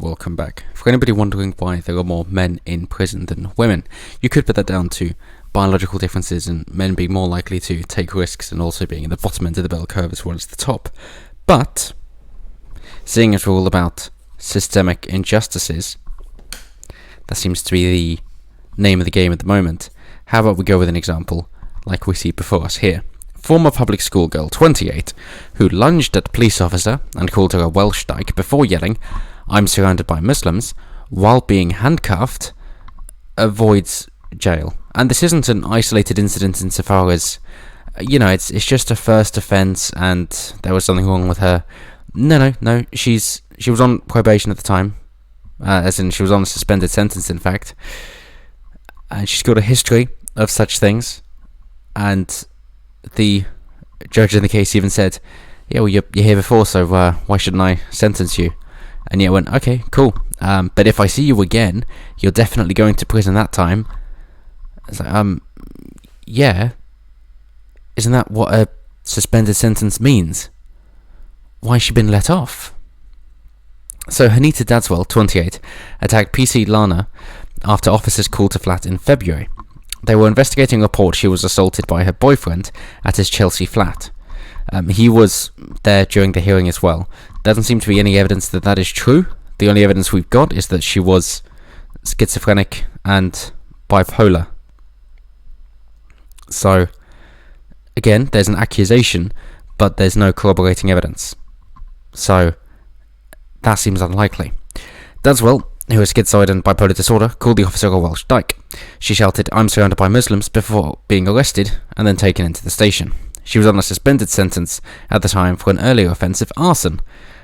welcome back. For anybody wondering why there are more men in prison than women, you could put that down to biological differences and men being more likely to take risks and also being in the bottom end of the bell curve as well as the top. But, seeing as we're all about systemic injustices, that seems to be the name of the game at the moment, how about we go with an example like we see before us here. Former public school girl, 28, who lunged at a police officer and called her a Welsh dyke before yelling, "I'm surrounded by Muslims," while being handcuffed, avoids jail. And this isn't an isolated incident insofar as, it's just a first offence and there was something wrong with her. No, she was on probation at the time, as in she was on a suspended sentence, in fact, and she's got a history of such things, and the judge in the case even said, "Yeah, well, you're here before, so why shouldn't I sentence you?" And yet went, "Okay, cool. But if I see you again, you're definitely going to prison that time." It's like, yeah. Isn't that what a suspended sentence means? Why has she been let off? So Hanita Dadswell, 28, attacked PC Lana after officers called her flat in February. They were investigating a report she was assaulted by her boyfriend at his Chelsea flat. He was there during the hearing as well. There doesn't seem to be any evidence that that is true. The only evidence we've got is that she was schizophrenic and bipolar. So, again, there's an accusation, but there's no corroborating evidence. So, that seems unlikely. Dadswell, who has schizoid and bipolar disorder, called the officer a Welsh dyke. She shouted, "I'm surrounded by Muslims," before being arrested and then taken into the station. She was on a suspended sentence at the time for an earlier offence of arson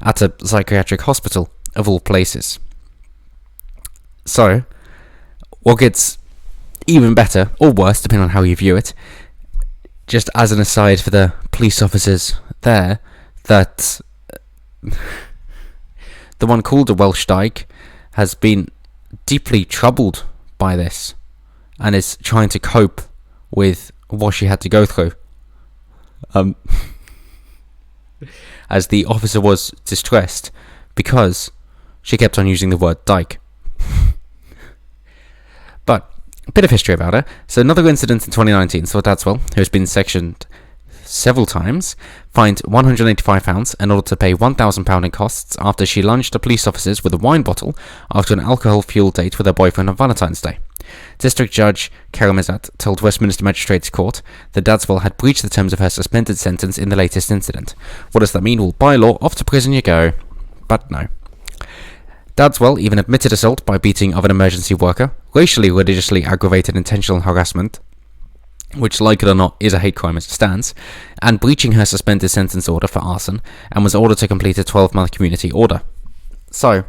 at a psychiatric hospital, of all places. So, what gets even better, or worse, depending on how you view it, just as an aside for the police officers there, that the one called a Welsh dyke has been deeply troubled by this and is trying to cope with what she had to go through. As the officer was distressed because she kept on using the word dyke. But a bit of history about her. So another incident in 2019 saw Dadswell, who has been sectioned several times, fined £185 in order to pay £1,000 in costs after she lunged at police officers with a wine bottle after an alcohol-fueled date with her boyfriend on Valentine's Day. District Judge Karamizat told Westminster Magistrates Court that Dadswell had breached the terms of her suspended sentence in the latest incident. What does that mean? Well, by law, off to prison you go. But no. Dadswell even admitted assault by beating of an emergency worker, racially religiously aggravated intentional harassment, which, like it or not, is a hate crime as it stands, and breaching her suspended sentence order for arson, and was ordered to complete a 12-month community order. So,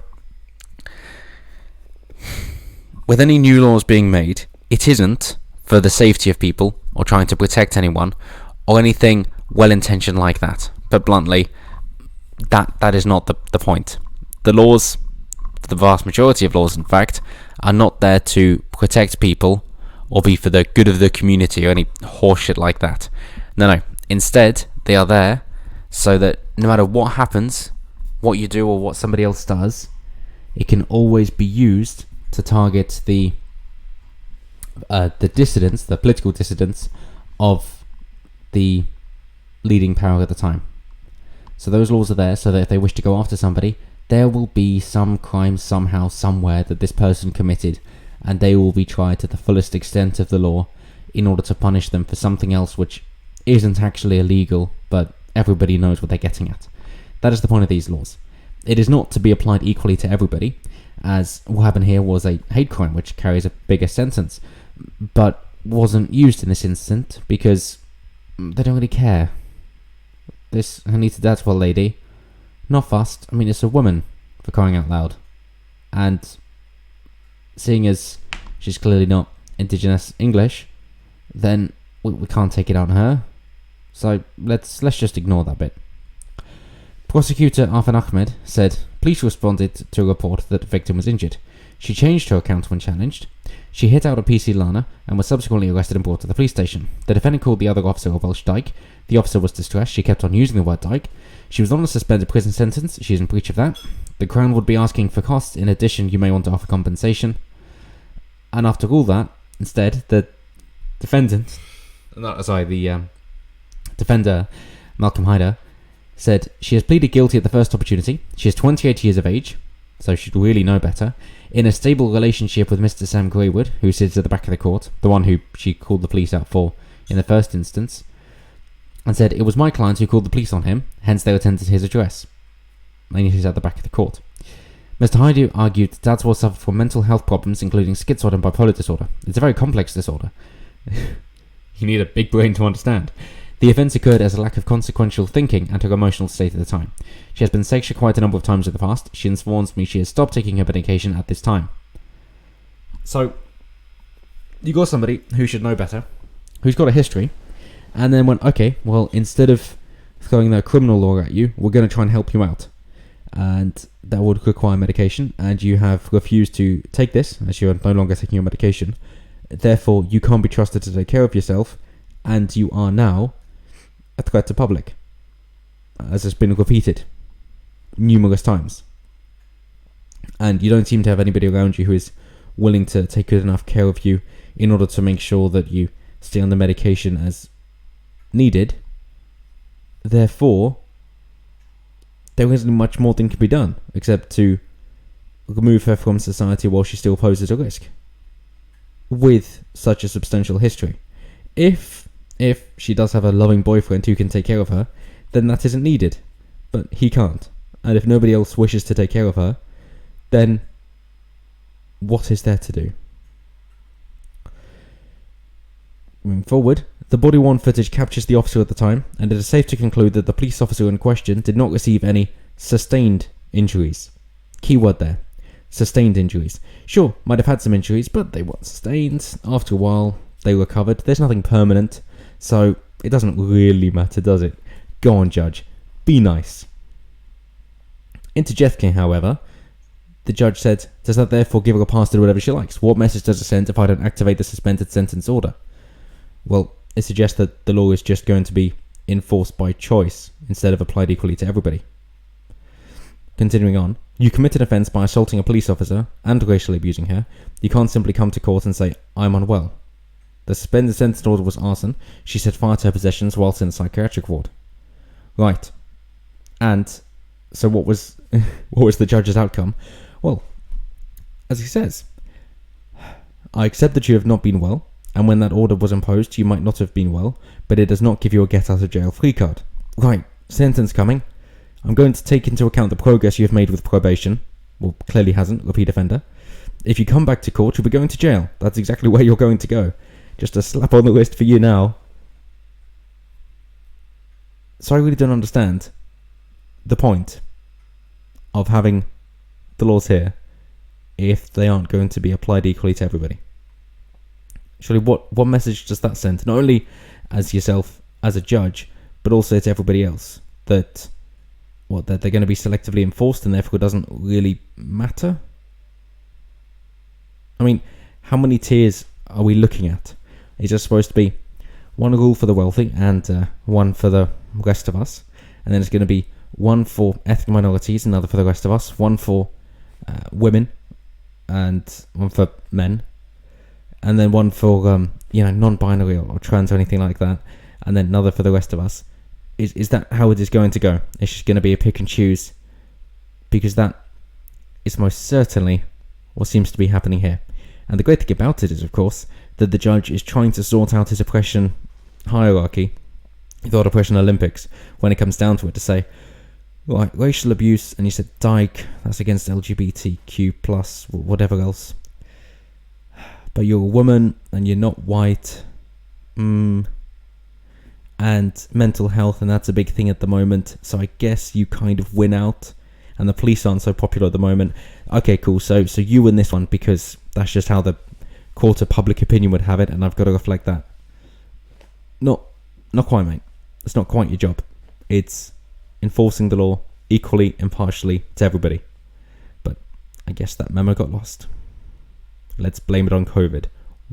with any new laws being made, it isn't for the safety of people, or trying to protect anyone, or anything well-intentioned like that. But bluntly, that is not the point. The laws, the vast majority of laws in fact, are not there to protect people, or be for the good of the community, or any horseshit like that. No. Instead, they are there so that no matter what happens, what you do or what somebody else does, it can always be used to target the dissidents, the political dissidents of the leading power at the time. So those laws are there so that if they wish to go after somebody, there will be some crime somehow, somewhere that this person committed, and they will be tried to the fullest extent of the law in order to punish them for something else which isn't actually illegal, but everybody knows what they're getting at. That is the point of these laws. It is not to be applied equally to everybody, as what happened here was a hate crime which carries a bigger sentence, but wasn't used in this instant because they don't really care. This Hanita Dadswell lady, not fussed. I mean, it's a woman, for crying out loud. And seeing as she's clearly not indigenous English, then we can't take it out on her. So let's just ignore that bit. Prosecutor Arfan Ahmed said police responded to a report that the victim was injured. She changed her account when challenged. She hit out at PC Lana and was subsequently arrested and brought to the police station. The defendant called the other officer a Welsh dyke. The officer was distressed. She kept on using the word dyke. She was on a suspended prison sentence. She is in breach of that. The Crown would be asking for costs. In addition, you may want to offer compensation. And after all that, instead, the defender, Malcolm Hyder, said she has pleaded guilty at the first opportunity. She is 28 years of age, so she'd really know better, in a stable relationship with Mr. Sam Greywood, who sits at the back of the court, the one who she called the police out for in the first instance, and said it was my client who called the police on him, hence they attended his address. And he's at the back of the court. Mr. Hyder argued that Dads will suffer from mental health problems, including schizoid and bipolar disorder. It's a very complex disorder. You need a big brain to understand. The offence occurred as a lack of consequential thinking and her emotional state at the time. She has been sexual quite a number of times in the past. She informs me she has stopped taking her medication at this time. So, you got somebody who should know better, who's got a history, and then went, okay, well, instead of throwing their criminal law at you, we're going to try and help you out. And that would require medication, and you have refused to take this, as you're no longer taking your medication. Therefore, you can't be trusted to take care of yourself, and you are now a threat to public, as has been repeated numerous times. And you don't seem to have anybody around you who is willing to take good enough care of you in order to make sure that you stay on the medication as needed. Therefore, there isn't much more that can be done except to remove her from society while she still poses a risk with such a substantial history. If she does have a loving boyfriend who can take care of her, then that isn't needed. But he can't. And if nobody else wishes to take care of her, then what is there to do? Moving forward, the body-worn footage captures the officer at the time, and it is safe to conclude that the police officer in question did not receive any sustained injuries. Keyword there. Sustained injuries. Sure, might have had some injuries, but they weren't sustained. After a while, they recovered. There's nothing permanent, so it doesn't really matter, does it? Go on, judge. Be nice. Interjecting, however, the judge said, does that therefore give her a pass to do whatever she likes? What message does it send if I don't activate the suspended sentence order? Well, it suggests that the law is just going to be enforced by choice instead of applied equally to everybody. Continuing on, you commit an offence by assaulting a police officer and racially abusing her. You can't simply come to court and say, I'm unwell. The suspended sentence order was arson. She set fire to her possessions whilst in a psychiatric ward. Right. And so what was the judge's outcome? Well, as he says, I accept that you have not been well, and when that order was imposed, you might not have been well, but it does not give you a get-out-of-jail-free card. Right, sentence coming. I'm going to take into account the progress you have made with probation. Well, clearly hasn't, repeat offender. If you come back to court, you'll be going to jail. That's exactly where you're going to go. Just a slap on the wrist for you now. So I really don't understand the point of having the laws here if they aren't going to be applied equally to everybody. Surely what message does that send? Not only as yourself as a judge, but also to everybody else. That they're going to be selectively enforced and therefore it doesn't really matter? I mean, how many tiers are we looking at? Is there supposed to be one rule for the wealthy and one for the rest of us? And then it's going to be one for ethnic minorities, another for the rest of us, one for women and one for men, and then one for non-binary or trans or anything like that, and then another for the rest of us. Is that how it is going to go? It's just going to be a pick and choose, because that is most certainly what seems to be happening here. And the great thing about it is, of course, that the judge is trying to sort out his oppression hierarchy, the oppression Olympics, when it comes down to it, to say, right, racial abuse, and you said dyke, that's against LGBTQ plus whatever else, but you're a woman and you're not white, and mental health, and that's a big thing at the moment, so I guess you kind of win out, and the police aren't so popular at the moment. Okay, cool, so you win this one because that's just how the court of public opinion would have it, and I've got to reflect that. Not quite, mate. It's not quite your job. It's enforcing the law equally, impartially to everybody. But I guess that memo got lost. Let's blame it on COVID.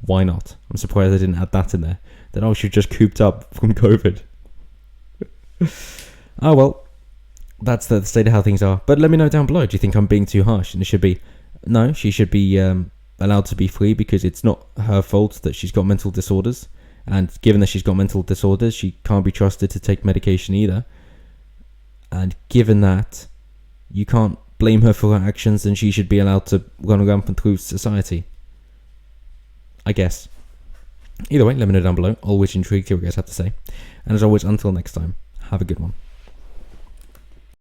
Why not? I'm surprised I didn't add that in there. That she just cooped up from COVID. Oh well. that's the state of how things are. But let me know down below. Do you think I'm being too harsh? And it should be, no, she should be allowed to be free because it's not her fault that she's got mental disorders. And given that she's got mental disorders, she can't be trusted to take medication either. And given that you can't blame her for her actions, then she should be allowed to run rampant through society, I guess. Either way, let me know down below. Always intrigued to hear what you guys have to say. And as always, until next time, have a good one.